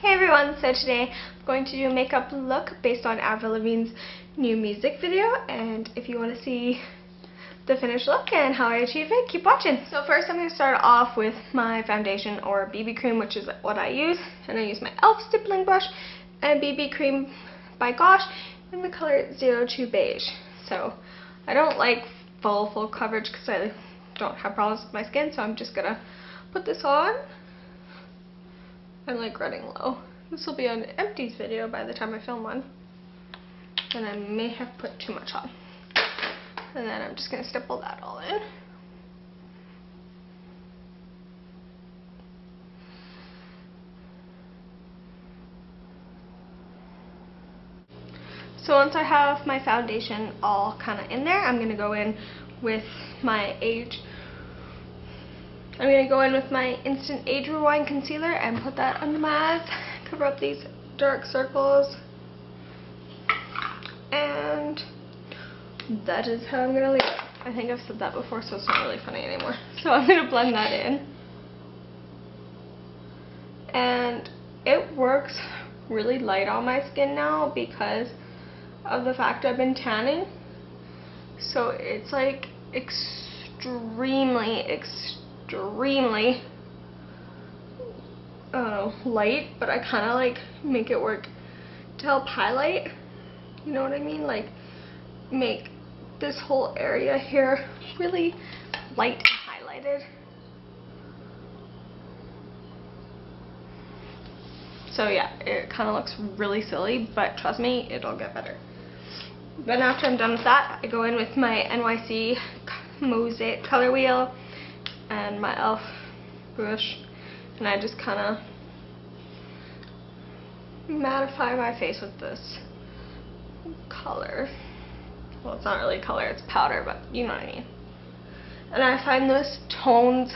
Hey everyone, so today I'm going to do a makeup look based on Avril Lavigne's new music video, and if you want to see the finished look and how I achieve it, keep watching. So first I'm going to start off with my foundation or BB cream, which is what I use, and I use my e.l.f. stippling brush and BB cream by Gosh in the color 02 Beige. So I don't like full coverage because I don't have problems with my skin, so I'm just going to put this on. I like running low. This will be an empties video by the time I film one. And I may have put too much on. And then I'm just going to stipple that all in. So once I have my foundation all kind of in there, I'm going to go in with my Instant Age Rewind Concealer and put that under my eyes, cover up these dark circles, and that is how I'm going to leave it. I think I've said that before, so it's not really funny anymore. So I'm going to blend that in. And it works really light on my skin now because of the fact I've been tanning. So it's like extremely light, but I kind of like make it work to help highlight, you know what I mean, like make this whole area here really light and highlighted. So yeah, it kind of looks really silly, but trust me, it'll get better. Then after I'm done with that, I go in with my NYC Mosaic color wheel and my e.l.f. brush, and I just kind of mattify my face with this color. Well, it's not really color, it's powder, but you know what I mean. And I find this tones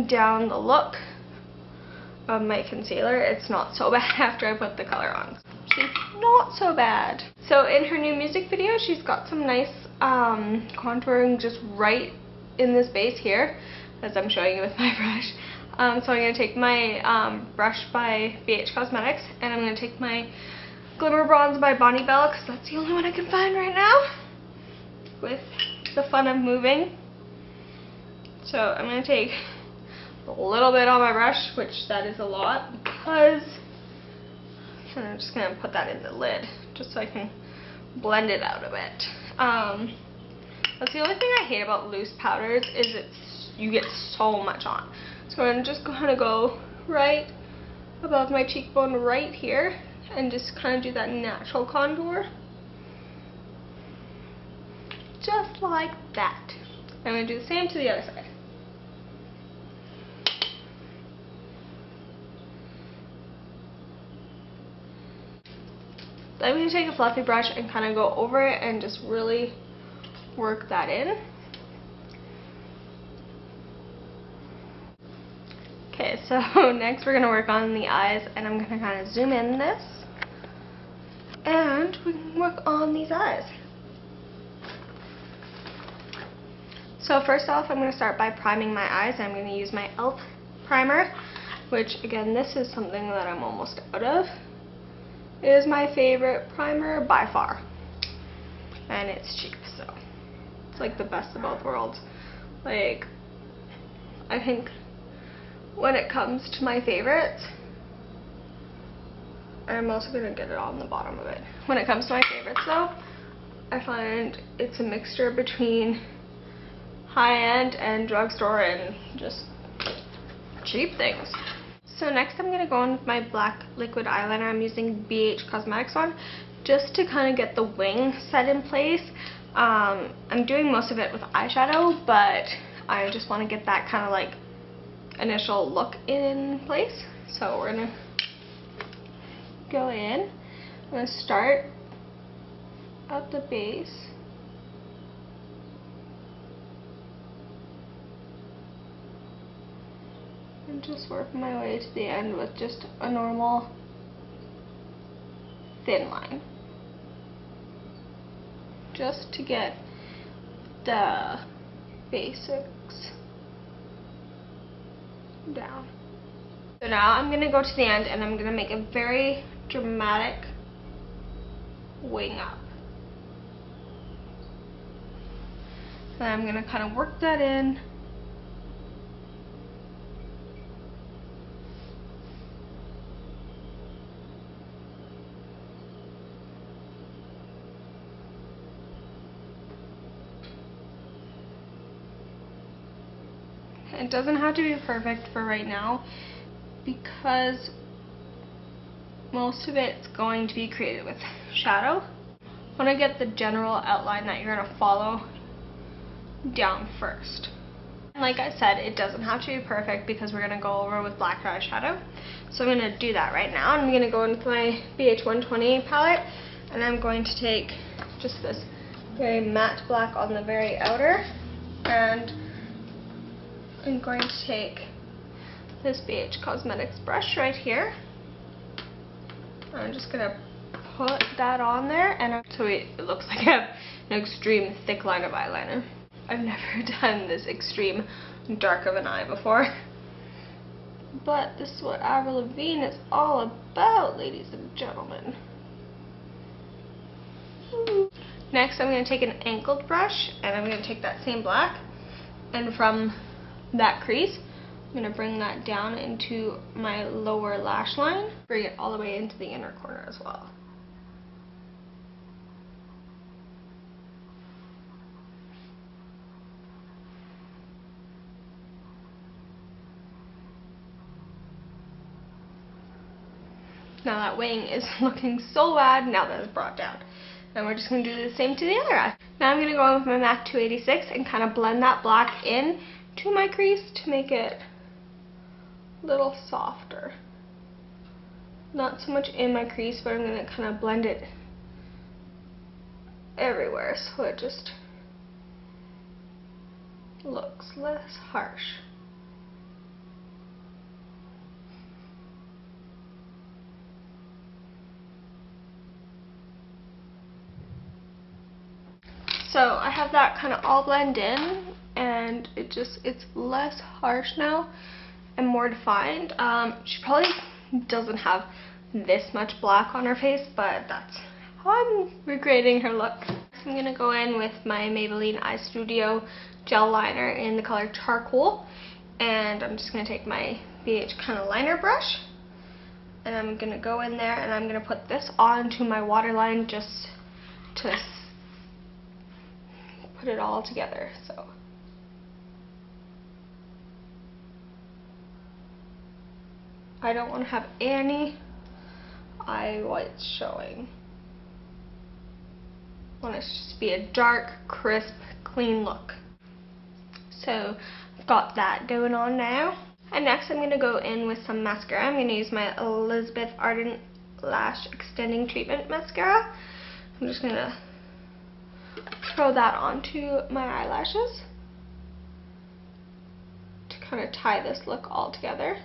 down the look of my concealer. It's not so bad after I put the color on. She's not so bad. So in her new music video, she's got some nice contouring just right in this base here, as I'm showing you with my brush. So I'm going to take my brush by BH Cosmetics, and I'm going to take my Glimmer Bronze by Bonnie Bell, because that's the only one I can find right now, with the fun of moving. So I'm going to take a little bit on my brush, which that is a lot, because I'm just going to put that in the lid, just so I can blend it out a bit. That's the only thing I hate about loose powders, is you get so much on. So I'm just going to go right above my cheekbone right here and just kind of do that natural contour. Just like that. I'm going to do the same to the other side. Then I'm going to take a fluffy brush and kind of go over it and just really work that in. Okay, so next we're going to work on the eyes, and I'm going to kind of zoom in this, and we can work on these eyes. So first off, I'm going to start by priming my eyes, and I'm going to use my e.l.f. primer, which again, this is something that I'm almost out of. It is my favorite primer by far, and it's cheap, so it's like the best of both worlds. Like, I think when it comes to my favorites, I'm also going to get it on the bottom of it. When it comes to my favorites though, I find it's a mixture between high-end and drugstore and just cheap things. So next I'm going to go in with my black liquid eyeliner. I'm using BH Cosmetics one, just to kind of get the wing set in place. I'm doing most of it with eyeshadow, but I just want to get that kind of like initial look in place. So we're going to go in. I'm going to start at the base. And just work my way to the end with just a normal thin line. Just to get the basics down. So now I'm going to go to the end and I'm going to make a very dramatic wing up. And I'm going to kind of work that in. It doesn't have to be perfect for right now because most of it's going to be created with shadow. I want to get the general outline that you're going to follow down first. And like I said, it doesn't have to be perfect because we're going to go over with black eyeshadow. So I'm going to do that right now. I'm going to go in with my BH 120 palette and I'm going to take just this very matte black on the very outer, and I'm going to take this BH Cosmetics brush right here. I'm just going to put that on there, and so it looks like I have an extreme thick line of eyeliner. I've never done this extreme dark of an eye before. But this is what Avril Lavigne is all about, ladies and gentlemen. Next, I'm going to take an angled brush, and I'm going to take that same black, and from that crease, I'm going to bring that down into my lower lash line, bring it all the way into the inner corner as well. Now that wing is looking so bad now that it's brought down. And we're just going to do the same to the other eye. Now I'm going to go in with my MAC 286 and kind of blend that black in to my crease to make it a little softer. Not so much in my crease, but I'm going to kind of blend it everywhere so it just looks less harsh. So I have that kind of all blend in, and it's less harsh now and more defined. She probably doesn't have this much black on her face, but that's how I'm recreating her look. So I'm going to go in with my Maybelline Eye Studio gel liner in the color Charcoal, and I'm just going to take my BH kind of liner brush, and I'm going to go in there and I'm going to put this onto my waterline just to put it all together. So I don't want to have any eye whites showing. I want it to just be a dark, crisp, clean look. So I've got that going on now. And next I'm going to go in with some mascara. I'm going to use my Elizabeth Arden Lash Extending Treatment Mascara. I'm just going to throw that onto my eyelashes to kind of tie this look all together.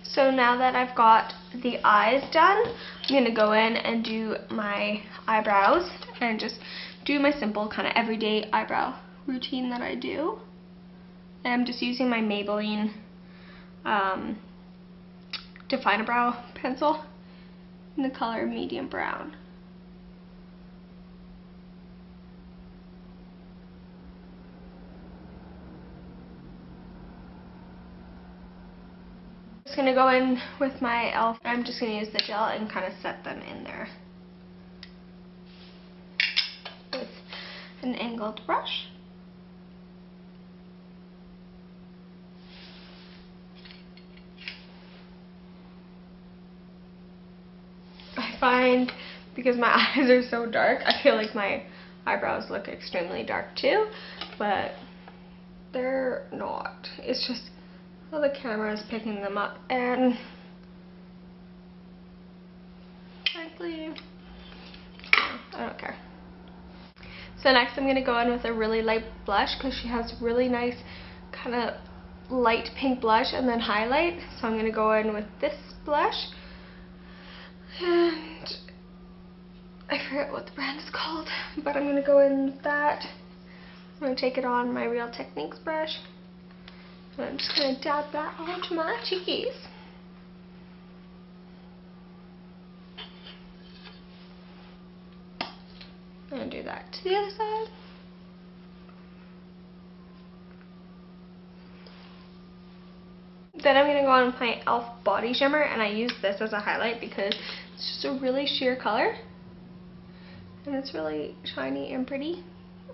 So now that I've got the eyes done, I'm going to go in and do my eyebrows and just do my simple kind of everyday eyebrow routine that I do. And I'm just using my Maybelline Define-A-Brow pencil in the color medium brown. I'm just going to go in with my e.l.f. I'm just going to use the gel and kind of set them in there with an angled brush. I find because my eyes are so dark, I feel like my eyebrows look extremely dark too, but they're not. It's just how the camera is picking them up, and frankly, I don't care. So next I'm going to go in with a really light blush because she has really nice kind of light pink blush and then highlight. So I'm going to go in with this blush, and I forget what the brand is called, but I'm going to go in with that. I'm going to take it on my Real Techniques brush. I'm just going to dab that onto my cheekies. going to do that to the other side. Then I'm going to go on with my e.l.f. body shimmer, and I use this as a highlight because it's just a really sheer color. And it's really shiny and pretty.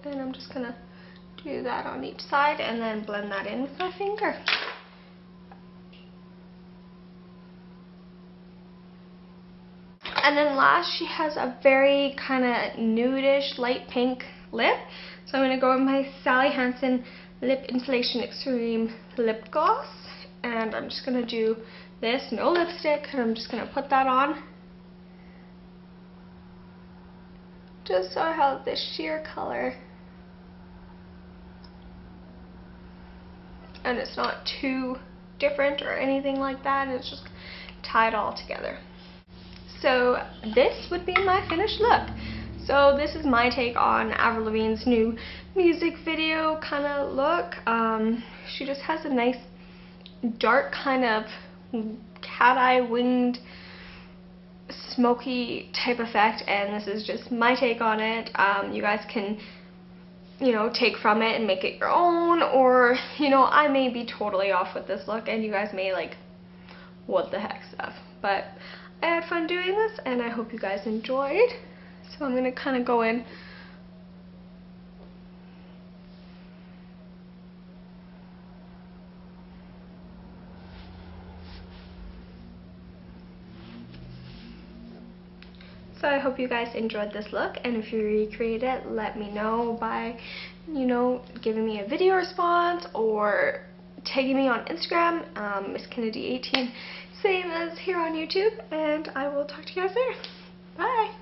And I'm just going to do that on each side and then blend that in with my finger. And then last, she has a very kind of nudish light pink lip. So I'm going to go with my Sally Hansen Lip Insulation Extreme Lip Gloss. And I'm just going to do this, no lipstick, and I'm just going to put that on. Just so I have this sheer color. And it's not too different or anything like that. It's just tied all together. So this would be my finished look. So this is my take on Avril Lavigne's new music video kind of look. She just has a nice dark kind of cat-eye winged smoky type effect, and this is just my take on it. You guys can, you know, take from it and make it your own, or, you know, I may be totally off with this look and you guys may like, what the heck stuff. But I had fun doing this and I hope you guys enjoyed. So I'm going to kind of go in So I hope you guys enjoyed this look, and if you recreate it, let me know by, you know, giving me a video response or tagging me on Instagram, Miss Kennedy 18, same as here on YouTube, and I will talk to you guys there. Bye!